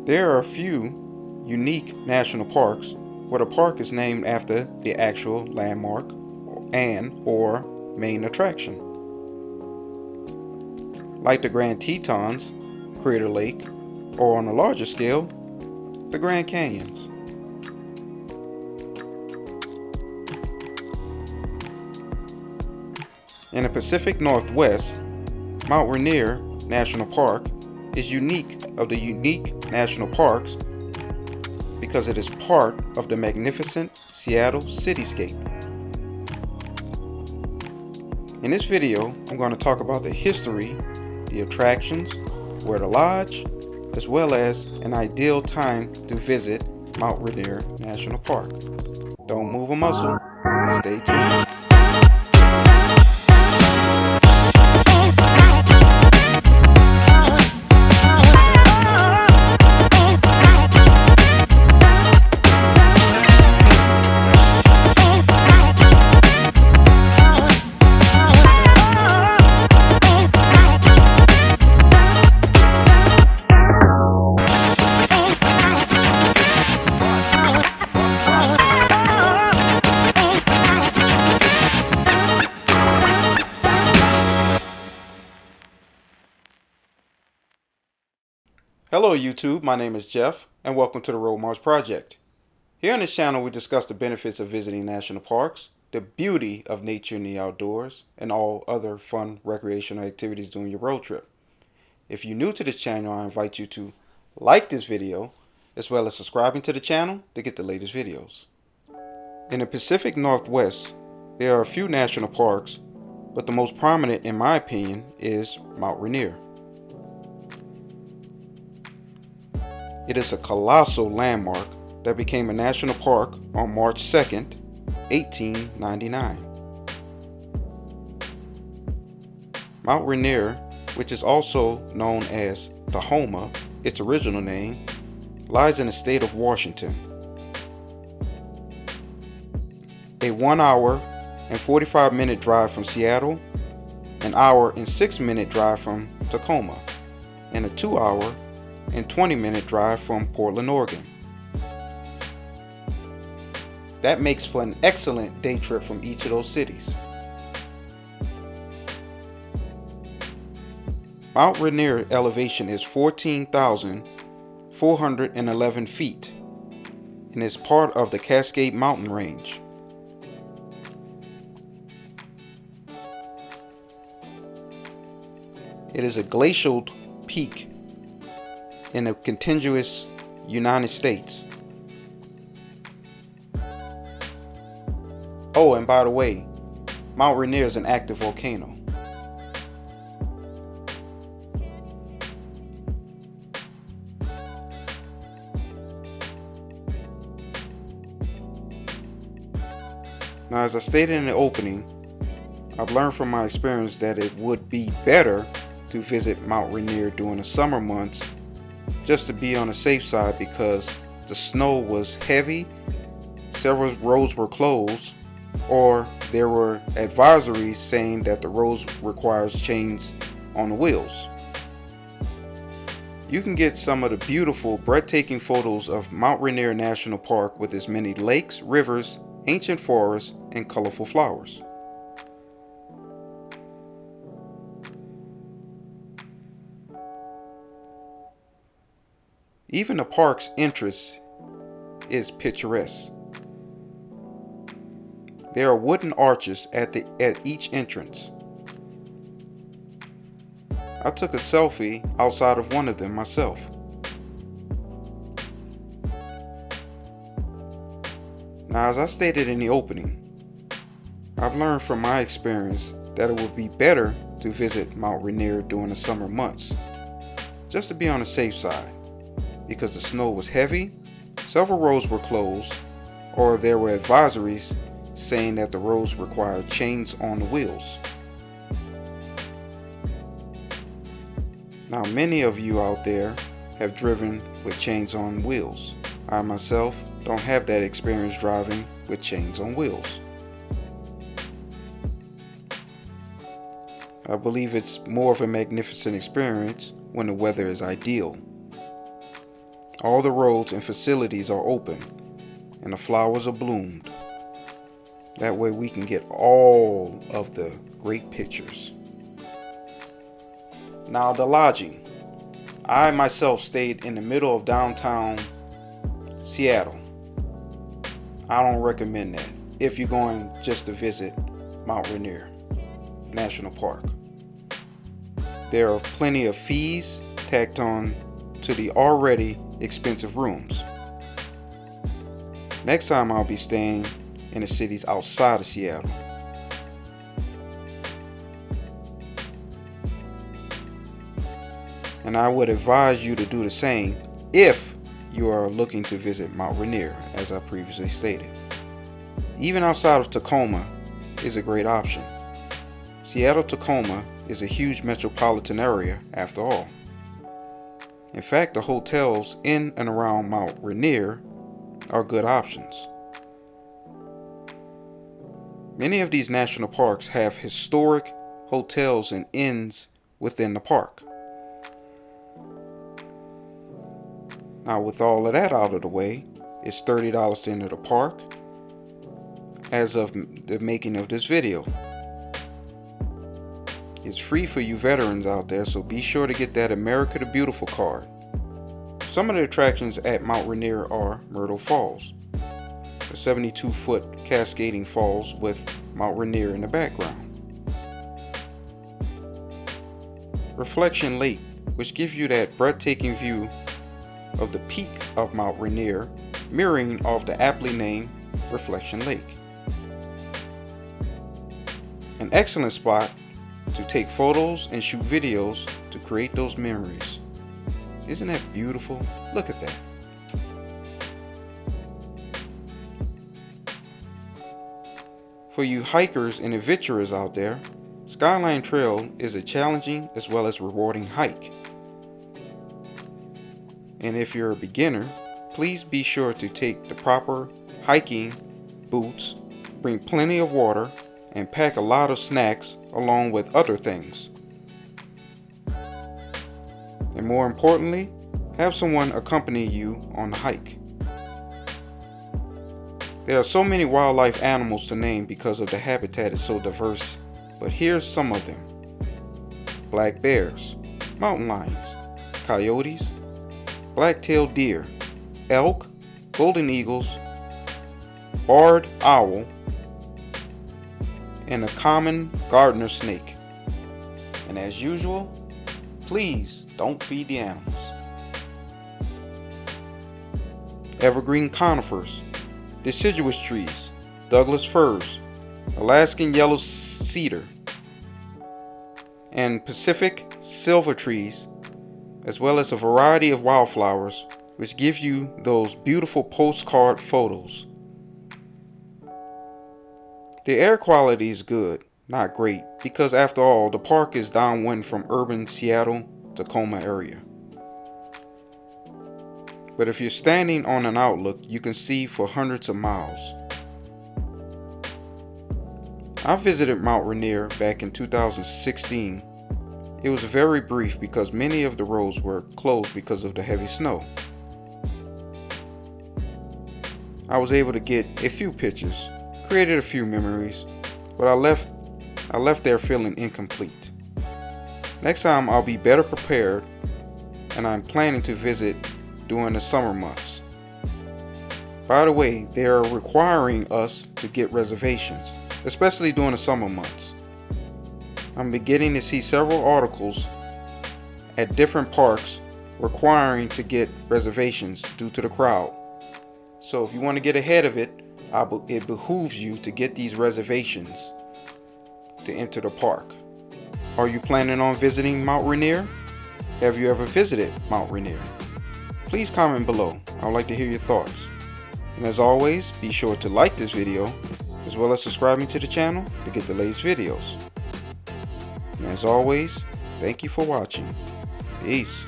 There are a few unique national parks where the park is named after the actual landmark and/or main attraction, like the Grand Tetons, Crater Lake, or on a larger scale, the Grand Canyons. In the Pacific Northwest, Mount Rainier National Park is unique of the unique national parks because it is part of the magnificent Seattle cityscape. In this video, I'm going to talk about the history, the attractions, where to lodge, as well as an ideal time to visit Mount Rainier National Park. Don't move a muscle. Stay tuned. Hello YouTube, my name is Jeff, and welcome to the Road March Project. Here on this channel we discuss the benefits of visiting national parks, the beauty of nature and the outdoors, and all other fun recreational activities during your road trip. If you're new to this channel, I invite you to like this video, as well as subscribing to the channel to get the latest videos. In the Pacific Northwest, there are a few national parks, but the most prominent in my opinion is Mount Rainier. It is a colossal landmark that became a national park on March 2nd, 1899. Mount Rainier, which is also known as Tahoma, its original name, lies in the state of Washington. A 1 hour and 45-minute drive from Seattle, an hour and 6-minute drive from Tacoma, and a 2 hour and 20-minute drive from Portland, Oregon. That makes for an excellent day trip from each of those cities. Mount Rainier elevation is 14,411 feet and is part of the Cascade Mountain Range. It is a glacial peak in the contiguous United States. Oh, and by the way, Mount Rainier is an active volcano. Now, as I stated in the opening, I've learned from my experience that it would be better to visit Mount Rainier during the summer months, just to be on the safe side, because the snow was heavy, several roads were closed, or there were advisories saying that the roads requires chains on the wheels. You can get some of the beautiful, breathtaking photos of Mount Rainier National Park with its many lakes, rivers, ancient forests, and colorful flowers. Even the park's entrance is picturesque. There are wooden arches at each entrance. I took a selfie outside of one of them myself. Now, as I stated in the opening, I've learned from my experience that it would be better to visit Mount Rainier during the summer months, just to be on the safe side, because the snow was heavy, several roads were closed, or there were advisories saying that the roads required chains on the wheels. Now, many of you out there have driven with chains on wheels. I myself don't have that experience driving with chains on wheels. I believe it's more of a magnificent experience when the weather is ideal. All the roads and facilities are open and the flowers are bloomed. That way we can get all of the great pictures. Now the lodging. I myself stayed in the middle of downtown Seattle. I don't recommend that if you're going just to visit Mount Rainier National Park. There are plenty of fees tacked on to the already expensive rooms. Next time I'll be staying in the cities outside of Seattle. And I would advise you to do the same if you are looking to visit Mount Rainier, as I previously stated. Even outside of Tacoma is a great option. Seattle-Tacoma is a huge metropolitan area after all. In fact, the hotels in and around Mount Rainier are good options. Many of these national parks have historic hotels and inns within the park. Now, with all of that out of the way, it's $30 to enter the park as of the making of this video. It's free for you veterans out there, so be sure to get that America the Beautiful card. Some of the attractions at Mount Rainier are Myrtle Falls, a 72-foot cascading falls with Mount Rainier in the background. Reflection Lake, which gives you that breathtaking view of the peak of Mount Rainier, mirroring off the aptly named Reflection Lake. An excellent spot to take photos and shoot videos to create those memories. Isn't that beautiful? Look at that. For you hikers and adventurers out there, Skyline Trail is a challenging as well as rewarding hike. And if you're a beginner, please be sure to take the proper hiking boots, bring plenty of water, and pack a lot of snacks along with other things. And more importantly, have someone accompany you on the hike. There are so many wildlife animals to name because of the habitat is so diverse, but here's some of them. Black bears, mountain lions, coyotes, black-tailed deer, elk, golden eagles, barred owl, and a common gardener snake. And as usual, please don't feed the animals. Evergreen conifers, deciduous trees, Douglas firs, Alaskan yellow cedar, and Pacific silver trees, as well as a variety of wildflowers, which give you those beautiful postcard photos. The air quality is good, not great, because after all, the park is downwind from urban Seattle-Tacoma area. But if you're standing on an outlook, you can see for hundreds of miles. I visited Mount Rainier back in 2016. It was very brief because many of the roads were closed because of the heavy snow. I was able to get a few pictures, created a few memories, but I left there feeling incomplete. Next time I'll be better prepared, and I'm planning to visit during the summer months. By the way, they are requiring us to get reservations, especially during the summer months. I'm beginning to see several articles at different parks requiring to get reservations due to the crowd. So if you want to get ahead of it, it behooves you to get these reservations to enter the park. Are you planning on visiting Mount Rainier? Have you ever visited Mount Rainier? Please comment below. I would like to hear your thoughts. And as always, be sure to like this video, as well as subscribing to the channel to get the latest videos. And as always, thank you for watching. Peace.